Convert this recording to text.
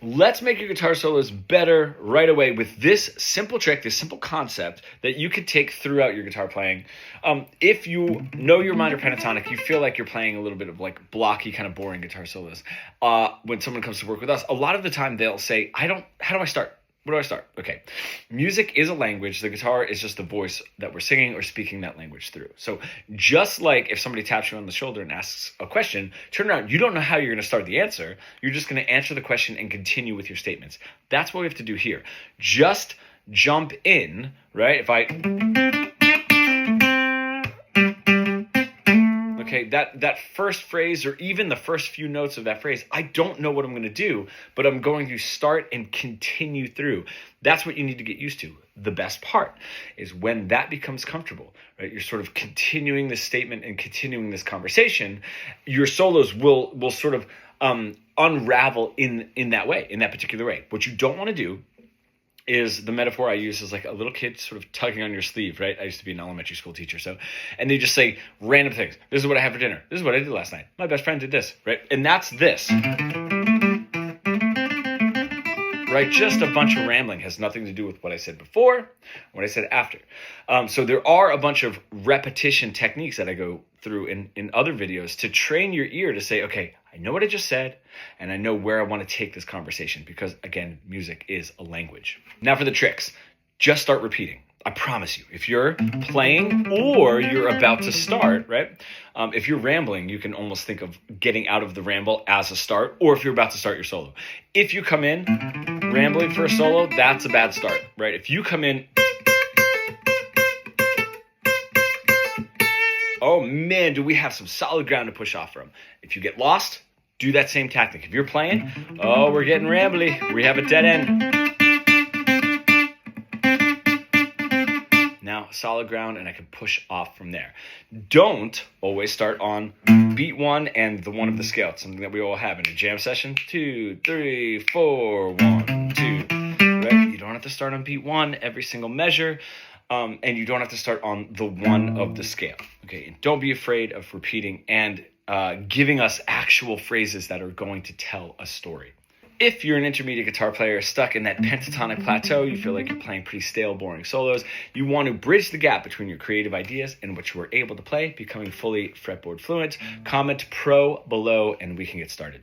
Let's make your guitar solos better right away with this simple trick, this simple concept that you could take throughout your guitar playing. If you know your minor pentatonic, you feel like you're playing a little bit of like blocky, kind of boring guitar solos. When someone comes to work with us, a lot of the time they'll say, how do I start? Where do I start? Okay. Music is a language. The guitar is just the voice that we're singing or speaking that language through. So just like if somebody taps you on the shoulder and asks a question, turn around. You don't know how you're going to start the answer. You're just going to answer the question and continue with your statements. That's what we have to do here. Just jump in, right? Okay, that first phrase or even the first few notes of that phrase, I don't know what I'm going to do, but I'm going to start and continue through. That's what you need to get used to. The best part is when that becomes comfortable, right? You're sort of continuing this statement and continuing this conversation. Your solos will sort of unravel in that way, in that particular way. What you don't want to do is the metaphor I use is like a little kid sort of tugging on your sleeve, right? I used to be an elementary school teacher, and they just say random things. This is what I had for dinner. This is what I did last night. My best friend did this, right? And that's this, right? Just a bunch of rambling. Has nothing to do with what I said before, what I said after. So there are a bunch of repetition techniques that I go through in other videos to train your ear to say, okay, I know what I just said, and I know where I want to take this conversation because, again, music is a language. Now for the tricks. Just start repeating. I promise you, if you're playing or you're about to start, right? If you're rambling, you can almost think of getting out of the ramble as a start, or if you're about to start your solo. If you come in rambling for a solo, that's a bad start, right? If you come in, oh man, do we have some solid ground to push off from. If you get lost, do that same tactic. If you're playing, oh, we're getting rambly. We have a dead end. Now, solid ground, and I can push off from there. Don't always start on beat one and the one of the scale. It's something that we all have in a jam session. 2, 3, 4, 1, 2. Right? You don't have to start on beat one every single measure. And you don't have to start on the one of the scale. Okay, and don't be afraid of repeating and giving us actual phrases that are going to tell a story. If you're an intermediate guitar player stuck in that pentatonic plateau, you feel like you're playing pretty stale, boring solos, you want to bridge the gap between your creative ideas and what you were able to play, becoming fully fretboard fluent, comment pro below and we can get started.